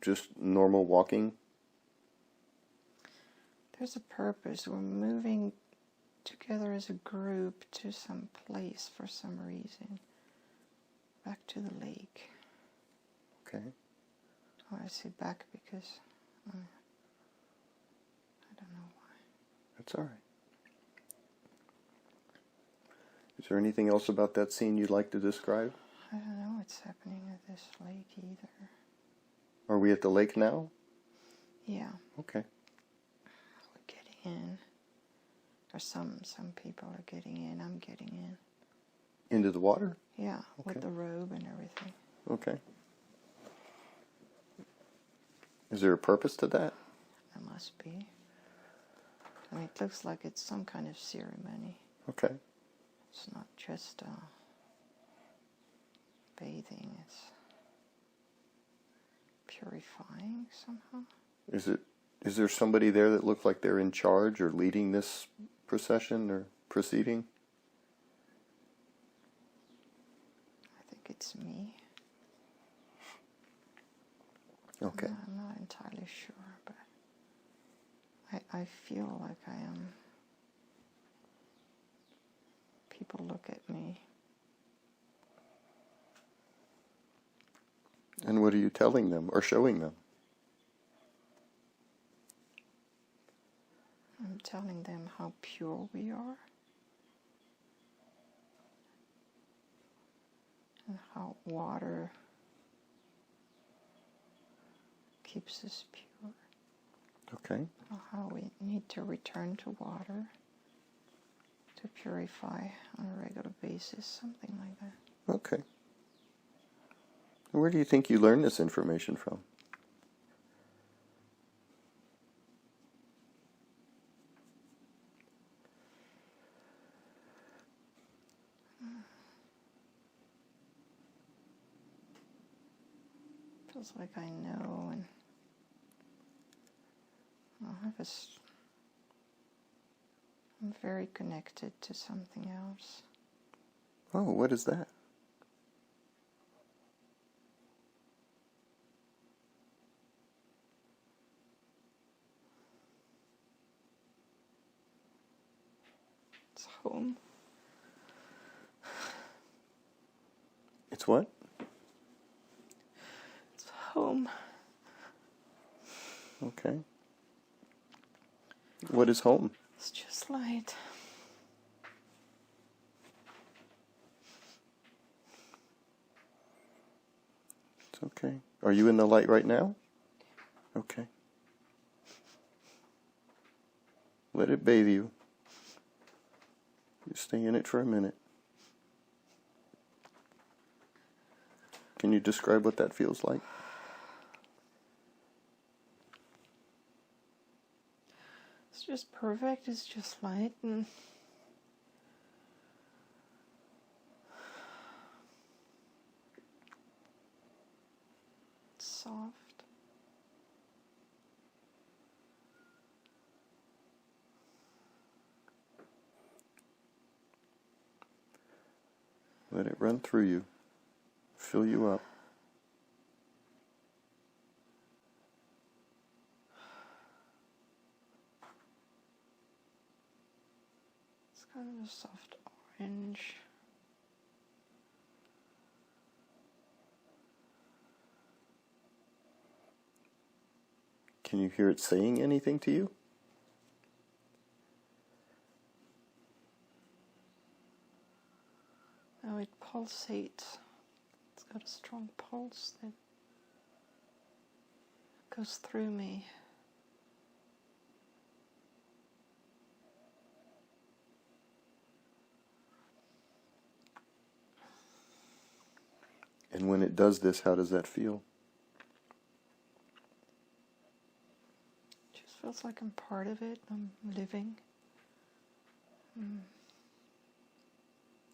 just normal walking? There's a purpose. We're moving together as a group to some place for some reason. Back to the lake. Okay. Oh, I say back because I don't know why. That's all right. Is there anything else about that scene you'd like to describe? I don't know what's happening at this lake either. Are we at the lake now? Yeah. Okay. We're getting in. Or some people are getting in. I'm getting in. Into the water? Yeah, Okay. with the robe and everything. Okay. Is there a purpose to that? There must be. I mean, it looks like it's some kind of ceremony. Okay. It's not just bathing. It's purifying somehow. Is there somebody there that looked like they're in charge or leading this procession or proceeding? I think it's me. Okay. I'm not entirely sure, but I feel like I am. People look at me. And what are you telling them or showing them? I'm telling them how pure we are and how water keeps us pure. Okay. How we need to return to water to purify on a regular basis, something like that. Okay. Where do you think you learned this information from? Feels like I know, and I'm very connected to something else. Oh, what is that? It's home. It's what? It's home. Okay. What is home? It's just light. It's okay. Are you in the light right now? Okay. Let it bathe you. You stay in it for a minute. Can you describe what that feels like? It's just perfect. It's just light and it's soft. Let it run through you. Fill you up. It's kind of a soft orange. Can you hear it saying anything to you? Oh, it pulsates. It's got a strong pulse that goes through me. And when it does this, how does that feel? It just feels like I'm part of it. I'm living. And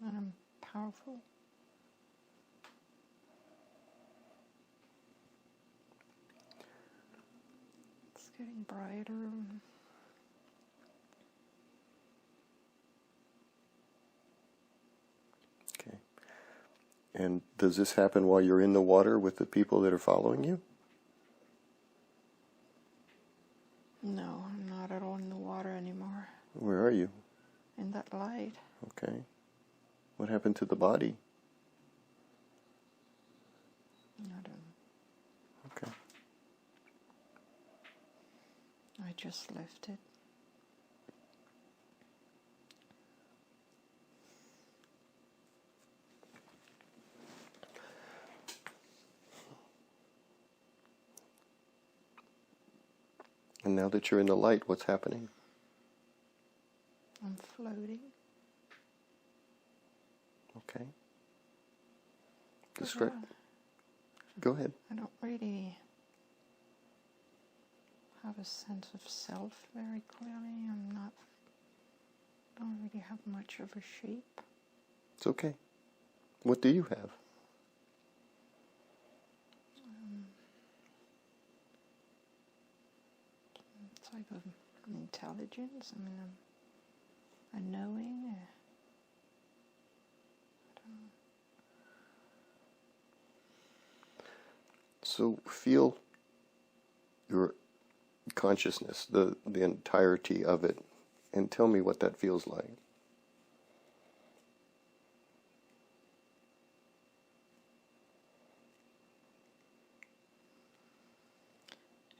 I'm powerful. It's getting brighter. Okay. And does this happen while you're in the water with the people that are following you? No, I'm not at all in the water anymore. Where are you? In that light. Okay. What happened to the body? I don't know. Okay. I just left it. And now that you're in the light, what's happening? I'm floating. Okay. Describe. Go ahead. I don't really have a sense of self very clearly. Don't really have much of a shape. It's okay. What do you have? Type of intelligence. I mean, a knowing. I don't know. So feel your consciousness, the entirety of it, and tell me what that feels like.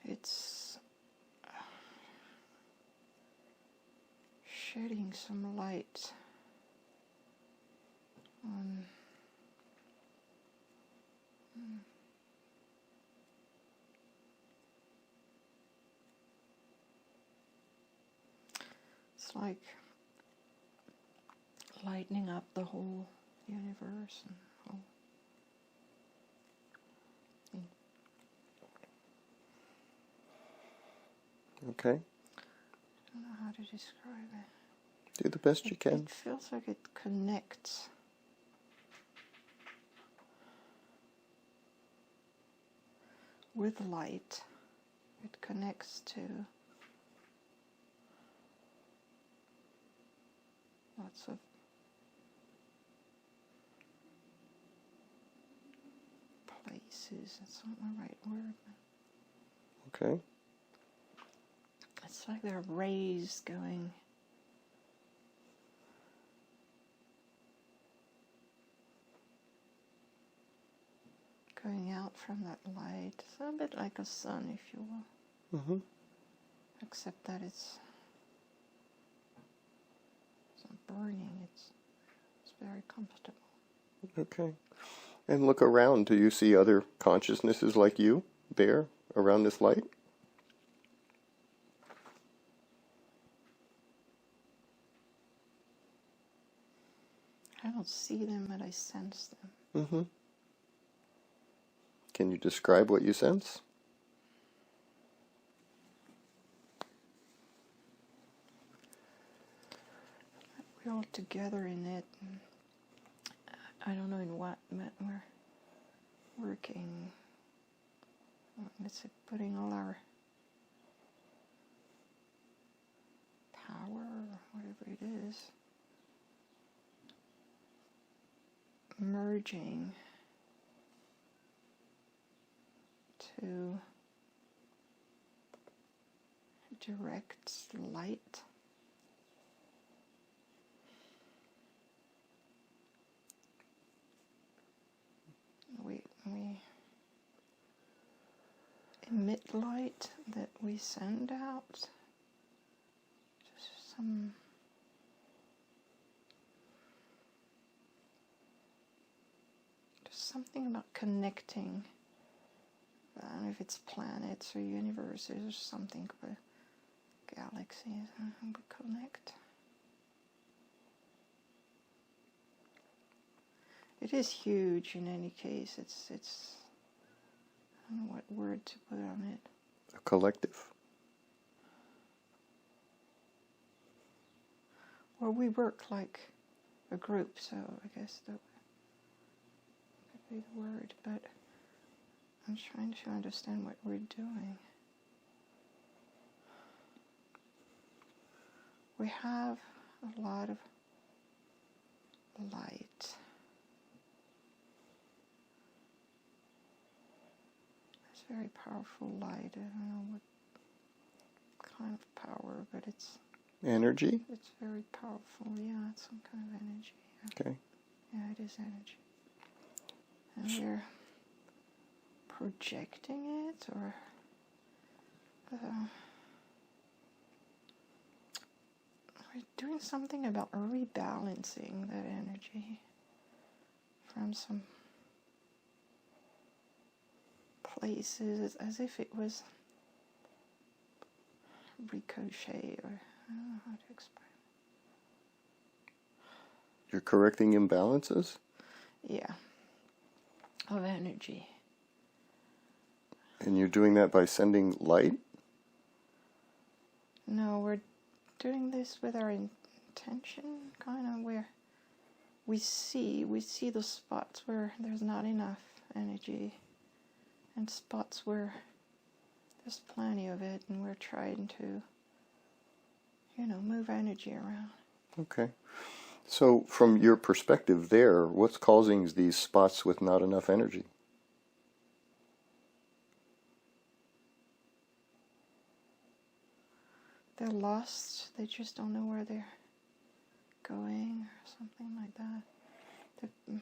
It's shedding some light on it's like lightening up the whole universe and whole. Okay? I don't know how to describe it. Do the best you can. It feels like it connects. With light, it connects to lots of places. That's not the right word. Okay? It's like there are rays going out from that light. It's a bit like a sun, if you will. Mm-hmm. Except that it's not burning. It's very comfortable. Okay. And look around. Do you see other consciousnesses like you there around this light? I don't see them, but I sense them. Mm-hmm. Can you describe what you sense? We're all together in it. And I don't know in what, but we're working. Let's say putting all our power, or whatever it is, merging to direct light. We emit light that we send out. Just something about connecting. I don't know if it's planets or universes or something, but galaxies, and we connect. It is huge in any case. It's I don't know what word to put on it. A collective. Well, we work like a group, so I guess that could be the word, but I'm trying to understand what we're doing. We have a lot of light. It's very powerful light. I don't know what kind of power, but it's Energy? very powerful. Yeah, it's some kind of energy. Yeah. Okay. Yeah, it is energy. And we're projecting it, or we're doing something about rebalancing that energy from some places, as if it was ricochet, or I don't know how to explain. You're correcting imbalances? Yeah, of energy. And you're doing that by sending light? No, we're doing this with our intention, kind of, where we see the spots where there's not enough energy, and spots where there's plenty of it, and we're trying to, move energy around. Okay. So from your perspective there, what's causing these spots with not enough energy? They're lost. They just don't know where they're going, or something like that.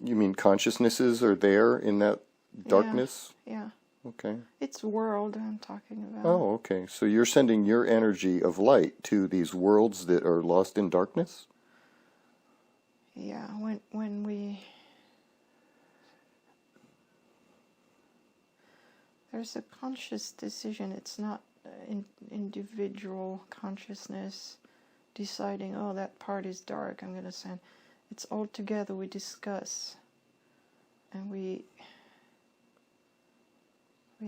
You mean consciousnesses are there in that darkness? Yeah. Okay. It's world I'm talking about. Oh, okay. So you're sending your energy of light to these worlds that are lost in darkness? Yeah, when we... There's a conscious decision. It's not individual consciousness deciding, oh, that part is dark, I'm going to send. It's all together. We discuss, and we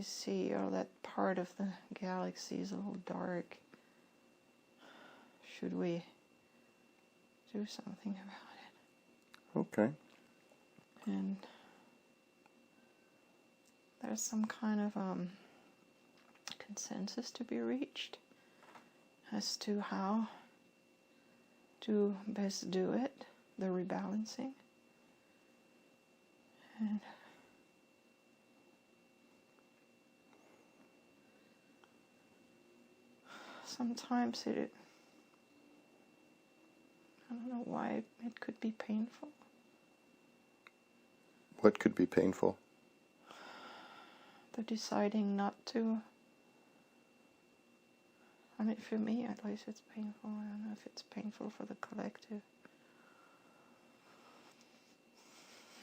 see, oh, that part of the galaxy is a little dark. Should we do something about it? Okay. And there's some kind of consensus to be reached as to how to best do it, the rebalancing. And sometimes I don't know why it could be painful. What could be painful? The deciding not to. I mean, for me at least it's painful. I don't know if it's painful for the collective.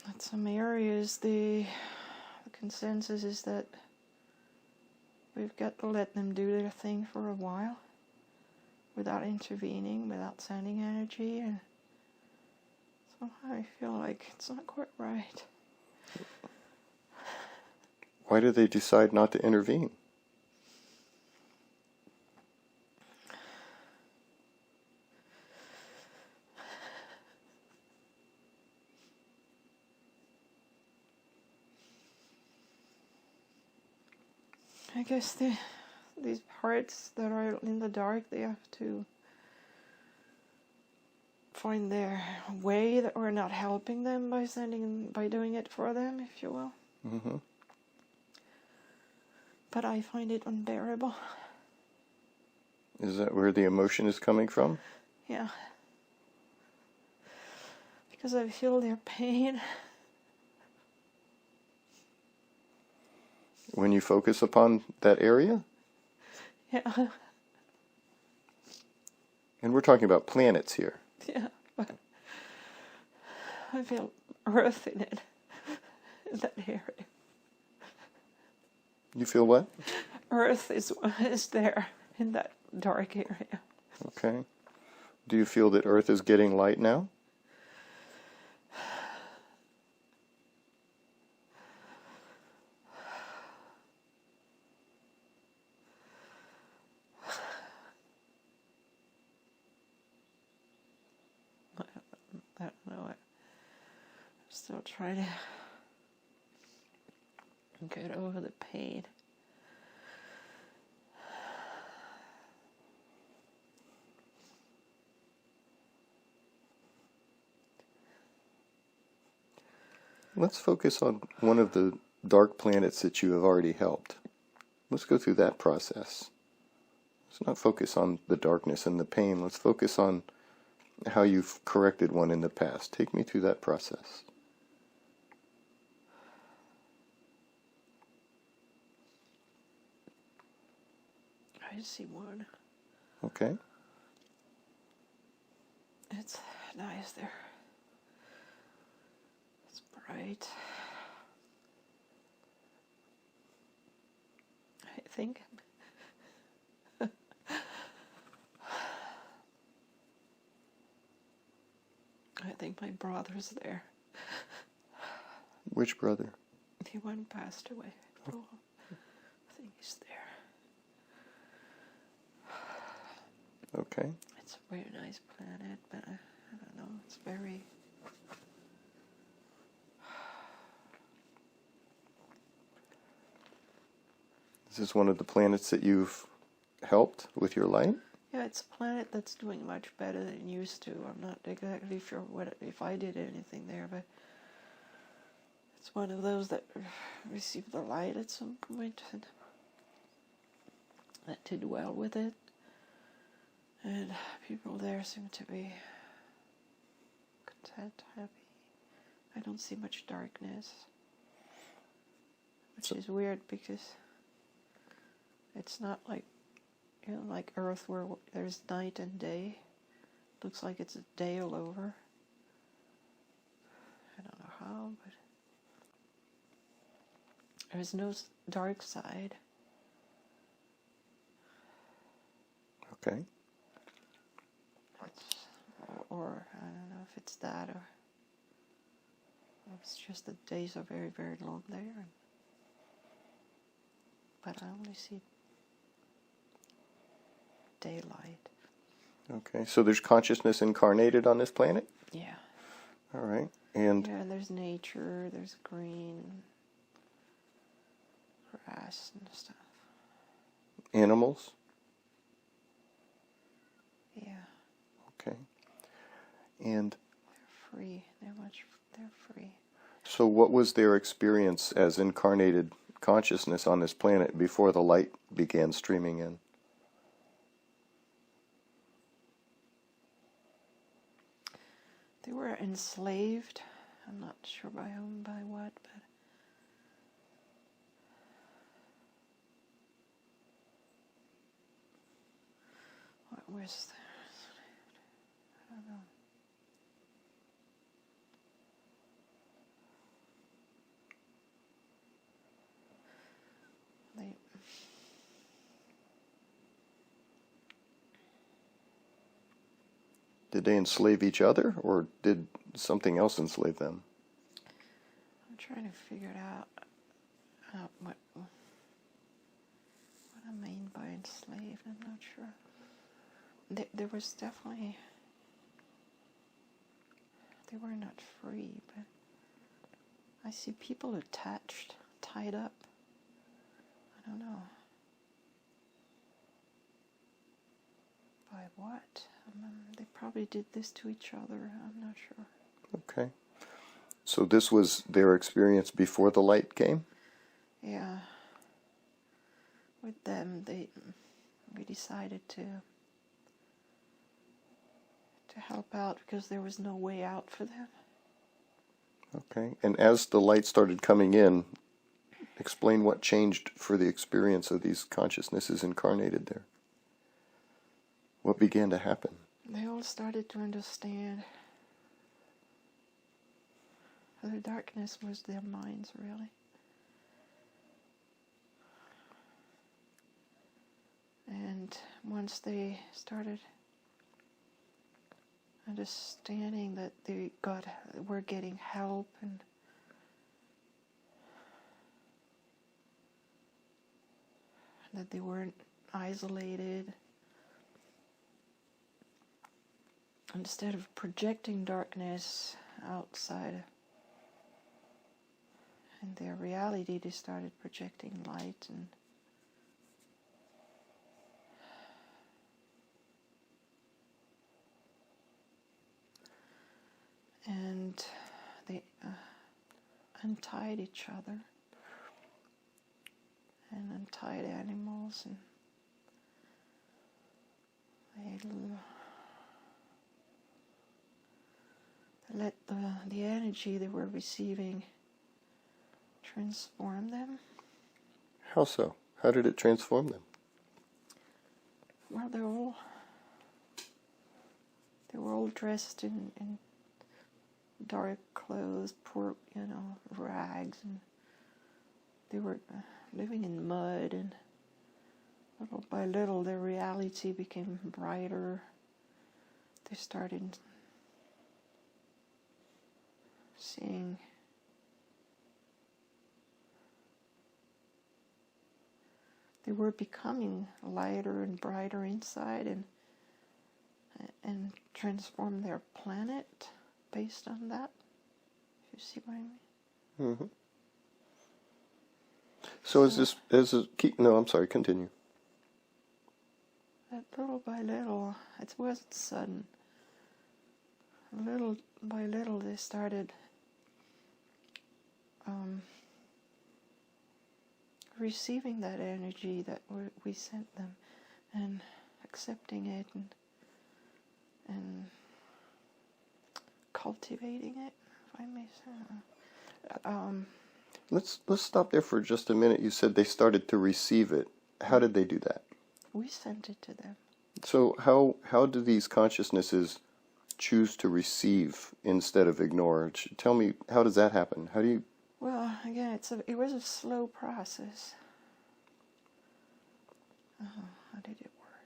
At some areas the consensus is that we've got to let them do their thing for a while without intervening, without sending energy, and somehow I feel like it's not quite right. Why do they decide not to intervene? I guess these parts that are in the dark, they have to find their way, that we're not helping them by doing it for them, if you will. Mm-hmm. But I find it unbearable. Is that where the emotion is coming from? Yeah. Because I feel their pain. When you focus upon that area? Yeah. And we're talking about planets here. Yeah. But I feel earth in it, in that area. You feel what? Earth is there in that dark area. Okay. Do you feel that Earth is getting light now? I don't know. I'm still trying to get over the pain. Let's focus on one of the dark planets that you have already helped. Let's go through that process. Let's not focus on the darkness and the pain. Let's focus on how you've corrected one in the past. Take me through that process. I see one. Okay. It's nice there. It's bright. I think. I think my brother's there. Which brother? The one passed away. Oh, I think he's there. Okay. It's a very nice planet, but I don't know. It's very. Is this one of the planets that you've helped with your light? Yeah, it's a planet that's doing much better than it used to. I'm not exactly sure if I did anything there, but it's one of those that received the light at some point and that did well with it. And people there seem to be content, happy. I don't see much darkness, which is weird because it's not like, like Earth where there's night and day. Looks like it's a day all over. I don't know how, but there's no dark side. Okay. Or I don't know if it's that or it's just the days are very, very long there. But I only see daylight. Okay. So there's consciousness incarnated on this planet? Yeah. All right. And yeah, there's nature, there's green, grass and stuff. animals? Yeah. Okay. And They're free. They're free. so what was their experience as incarnated consciousness on this planet before the light began streaming in? They were enslaved. I'm not sure by whom, by what, but what was I don't know. They Did they enslave each other, or did something else enslave them? I'm trying to figure it out what I mean by enslaved. I'm not sure. There was definitely, they were not free, but I see people attached, tied up. I don't know. By what? They probably did this to each other. I'm not sure. Okay. So this was their experience before the light came? Yeah. With them, we decided to help out because there was no way out for them. Okay. And as the light started coming in, explain what changed for the experience of these consciousnesses incarnated there. What began to happen? They all started to understand. The darkness was their minds, really. And once they started understanding that they were getting help and that they weren't isolated, instead of projecting darkness outside in their reality, they started projecting light and they untied each other and untied animals and let the energy they were receiving transform them. How so? How did it transform them? Well, they were all dressed in dark clothes, poor, rags, and they were living in mud, and little by little their reality became brighter. They started seeing they were becoming lighter and brighter inside, and transform their planet based on that. You see what I mean? Mm-hmm. So I'm sorry, continue. That little by little, it wasn't sudden. Little by little, they started receiving that energy that we sent them, and accepting it, and cultivating it, if I may say. Let's stop there for just a minute. You said they started to receive it. How did they do that? We sent it to them. So how do these consciousnesses choose to receive instead of ignore? Tell me, how does that happen? How do you? Well, again, it was a slow process. How did it work?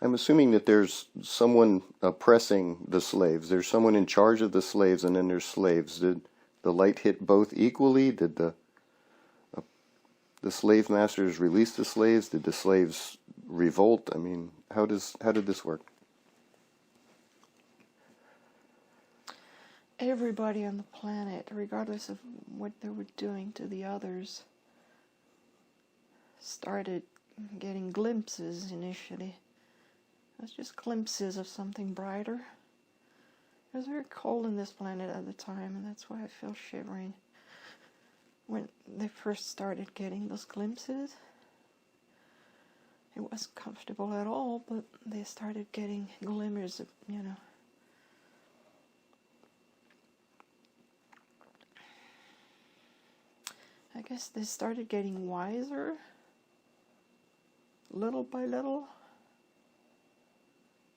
I'm assuming that there's someone oppressing the slaves. There's someone in charge of the slaves, and then there's slaves. Did the light hit both equally? Did the slave masters release the slaves? Did the slaves revolt? I mean, how did this work? Everybody on the planet, regardless of what they were doing to the others, started getting glimpses initially. It was just glimpses of something brighter. It was very cold on this planet at the time, and that's why I feel shivering. When they first started getting those glimpses, it wasn't comfortable at all, but they started getting glimmers of, I guess they started getting wiser, little by little.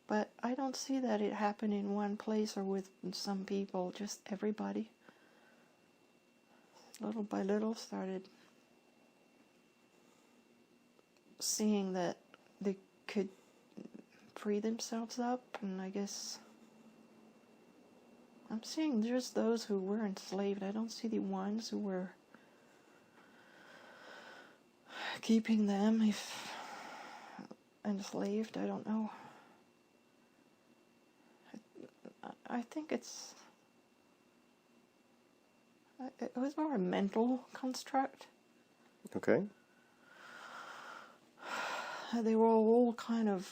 But I don't see that it happened in one place or with some people, just everybody. Little by little started seeing that they could free themselves up, and I guess I'm seeing just those who were enslaved. I don't see the ones who were keeping them if enslaved. I don't know. I think it was more a mental construct. Okay. They were all kind of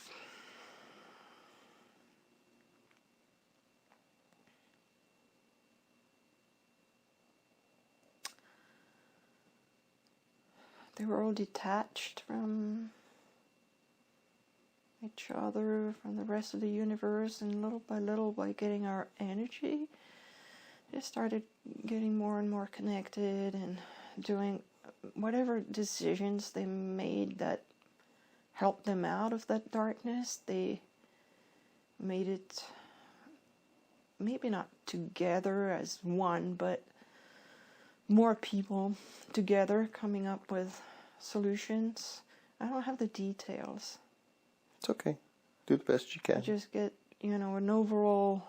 detached from each other, from the rest of the universe, and little by little, by getting our energy, they started getting more and more connected and doing whatever decisions they made that helped them out of that darkness. They made it maybe not together as one, but more people together coming up with solutions. I don't have the details. It's okay. Do the best you can. I just get, an overall,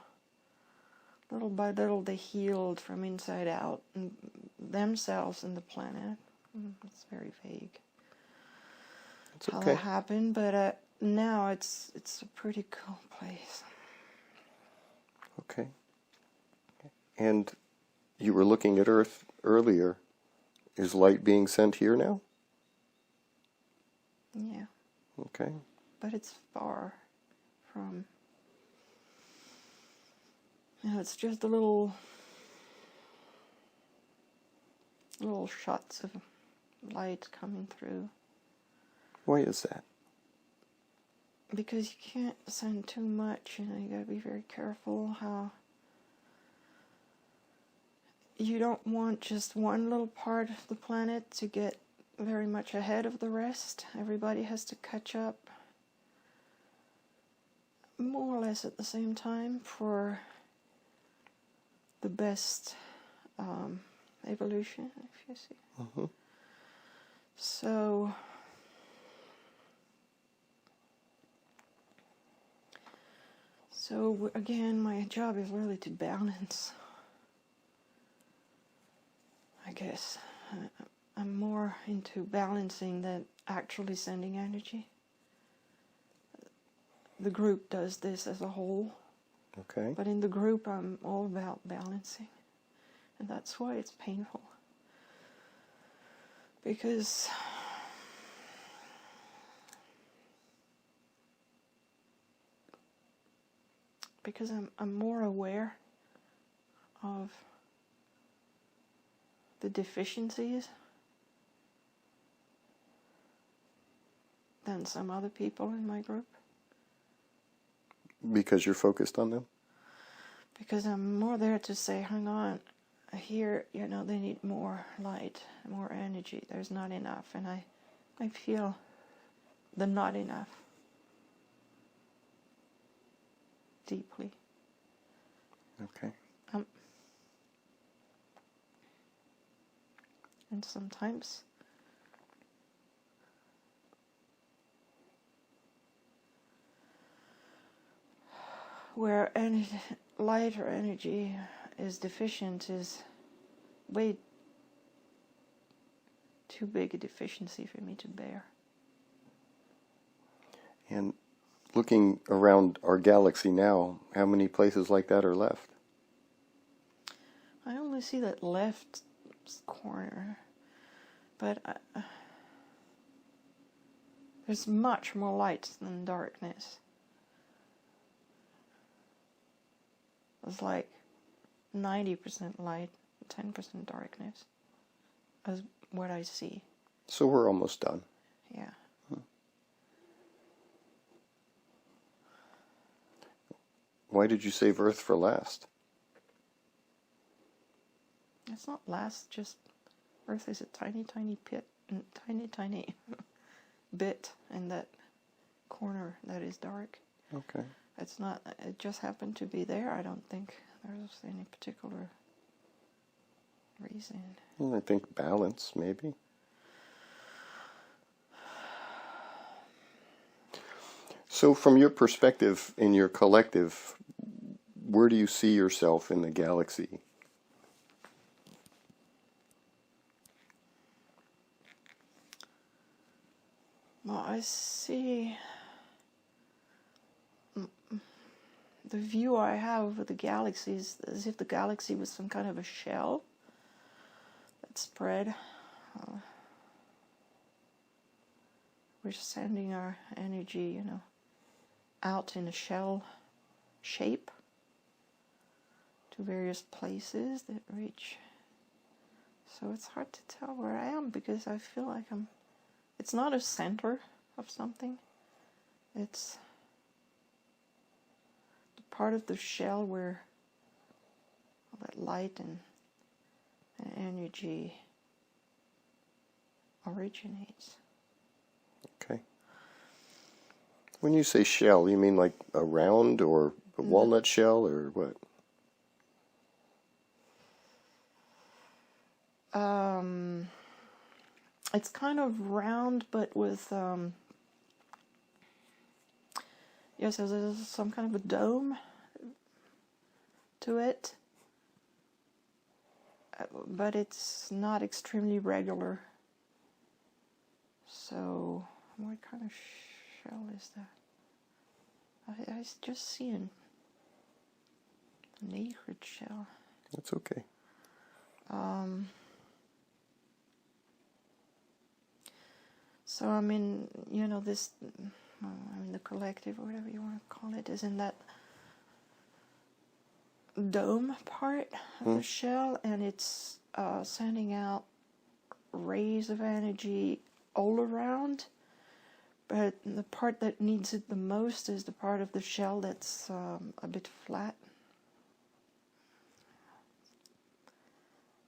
little by little, they healed from inside out, and themselves and the planet. It's very vague. It's how okay. that happened, but now it's a pretty cool place. Okay. And you were looking at Earth earlier. Is light being sent here now? Yeah. Okay. But it's far from, it's just a little shots of light coming through. Why is that? Because you can't send too much, you gotta be very careful how you don't want just one little part of the planet to get very much ahead of the rest. Everybody has to catch up more or less at the same time for the best evolution, if you see. Mm-hmm. So again, my job is really to balance, I guess. I'm more into balancing than actually sending energy. The group does this as a whole. Okay. But in the group, I'm all about balancing. And that's why it's painful. Because I'm more aware of the deficiencies than some other people in my group. Because you're focused on them? Because I'm more there to say, hang on, here, they need more light, more energy. There's not enough. And I feel the not enough deeply. Okay. And sometimes where any light or energy is deficient is way too big a deficiency for me to bear. And looking around our galaxy now, how many places like that are left? I only see that left corner, but there's much more light than darkness. It's like 90% light, 10% darkness, is what I see. So we're almost done. Yeah. Why did you save Earth for last? It's not last, just Earth is a tiny, tiny tiny bit in that corner that is dark. Okay. It's not, it just happened to be there. I don't think there's any particular reason. Well, I think balance, maybe. So from your perspective in your collective, where do you see yourself in the galaxy? Well, I see the view I have of the galaxy is as if the galaxy was some kind of a shell that spread. We're sending our energy, out in a shell shape to various places that reach. So it's hard to tell where I am because I feel like it's not a center of something. It's the part of the shell where all that light and energy originates. Okay. When you say shell, you mean like a round or a walnut shell or what? It's kind of round, but with yes, there's some kind of a dome to it, but it's not extremely regular. So, what kind of shell is that? I just see an acrid shell. That's okay. So this, the collective, or whatever you want to call it, is in that dome part of the shell, and it's sending out rays of energy all around, But the part that needs it the most is the part of the shell that's a bit flat.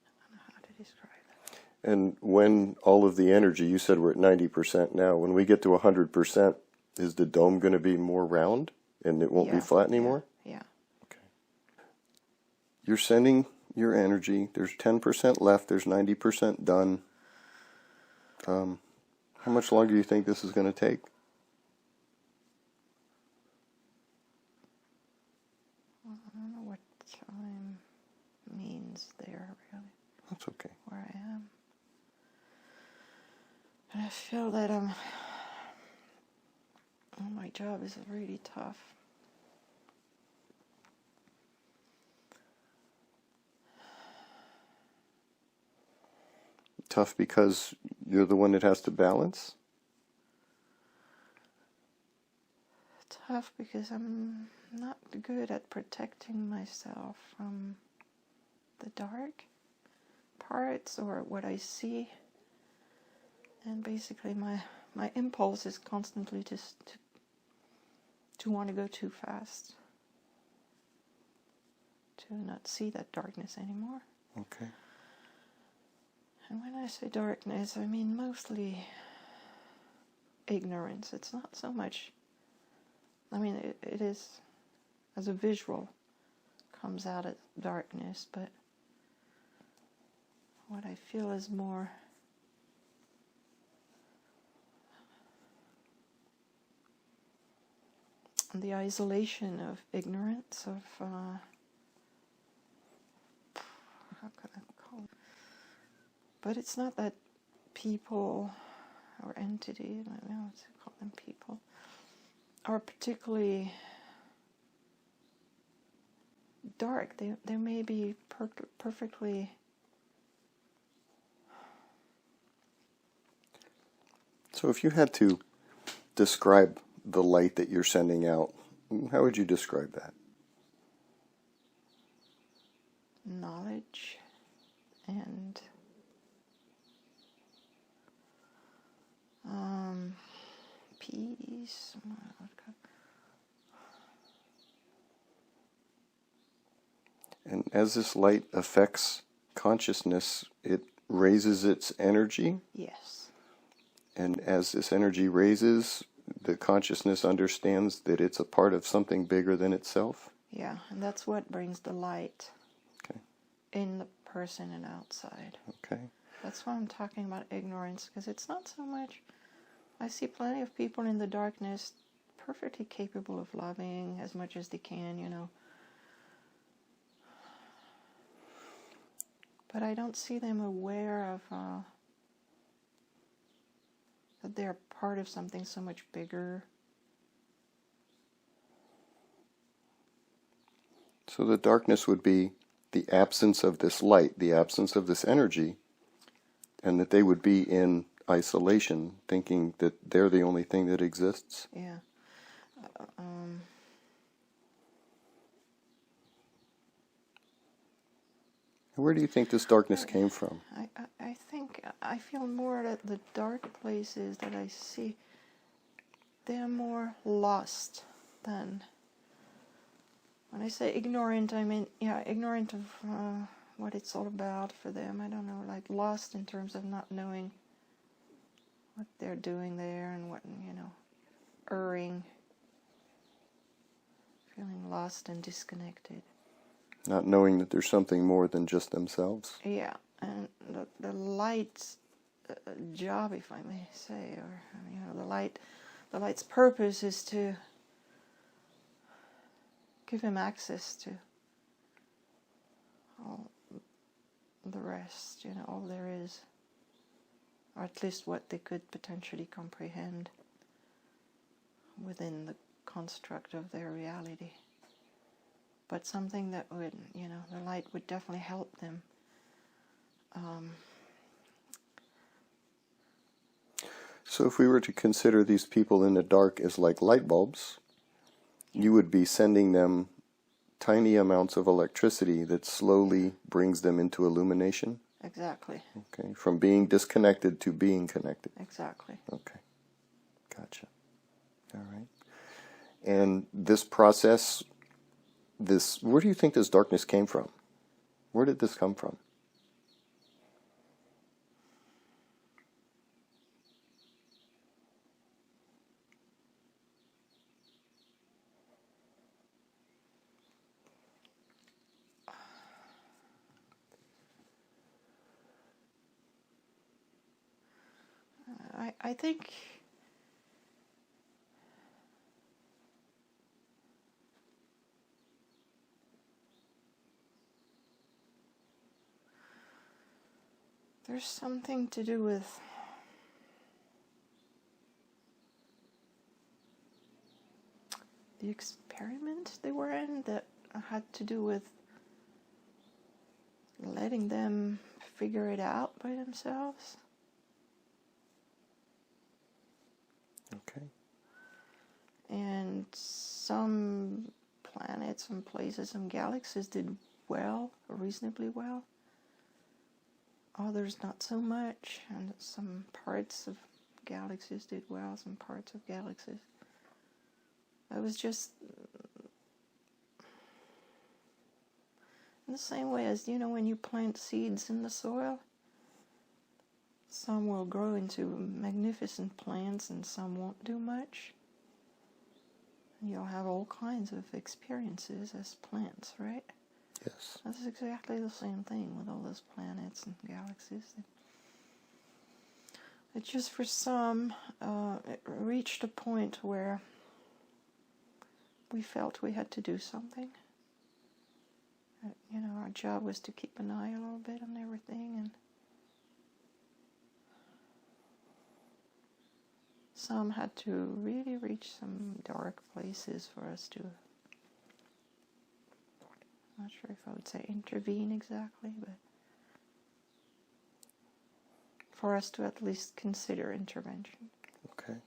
I don't know how to describe that. And when all of the energy, you said we're at 90% now, when we get to 100%, is the dome going to be more round and it won't be flat anymore? Yeah. Okay. You're sending your energy. There's 10% left. There's 90% done. How much longer do you think this is going to take? Well, I don't know what time means there, really. That's okay. Where I am. But I feel that my job is really tough. Tough because you're the one that has to balance? Tough because I'm not good at protecting myself from the dark parts or what I see. And basically my impulse is constantly just to want to go too fast. To not see that darkness anymore. Okay. And when I say darkness, I mean mostly ignorance. It's not so much, I mean, it is, as a visual, comes out as darkness, but what I feel is more the isolation of ignorance, of, how can I call it? But it's not that people or entities, I don't know what to call them, people, are particularly dark. They may be perfectly... So if you had to describe the light that you're sending out, how would you describe that? Knowledge and peace. And as this light affects consciousness, it raises its energy. Yes. And as this energy raises, the consciousness understands that it's a part of something bigger than itself. Yeah, and that's what brings the light. Okay. In the person and outside. Okay. That's why I'm talking about ignorance, because it's not so much... I see plenty of people in the darkness perfectly capable of loving as much as they can, you know. But I don't see them aware of that they're part of something so much bigger. So the darkness would be the absence of this light, the absence of this energy, and that they would be in isolation, thinking that they're the only thing that exists. Yeah. Where do you think this darkness came from? I think, I feel more that the dark places that I see, they're more lost than... When I say ignorant, I mean, ignorant of what it's all about for them. I don't know, like lost in terms of not knowing what they're doing there and what, you know, erring, feeling lost and disconnected. Not knowing that there's something more than just themselves. Yeah, and the light's job, if I may say, or, you know, the light's purpose is to give him access to all the rest, you know, all there is, or at least what they could potentially comprehend within the construct of their reality. But something that would, you know, the light would definitely help them. So if we were to consider these people in the dark as like light bulbs, you would be sending them tiny amounts of electricity that slowly brings them into illumination? Exactly. Okay, from being disconnected to being connected. Exactly. Okay, gotcha. All right. And this process, where do you think this darkness came from? Where did this come from? I think there's something to do with the experiment they were in that had to do with letting them figure it out by themselves. Okay. And some planets, some places, some galaxies did well, reasonably well. Others not so much, and some parts of galaxies did well, some parts of galaxies. It was just in the same way as, when you plant seeds in the soil, some will grow into magnificent plants and some won't do much. You'll have all kinds of experiences as plants, right? Yes. That's exactly the same thing with all those planets and galaxies. It's just for some, it reached a point where we felt we had to do something. Our job was to keep an eye a little bit on everything, and some had to really reach some dark places for us to, I'm not sure if I would say intervene exactly, but for us to at least consider intervention. Okay.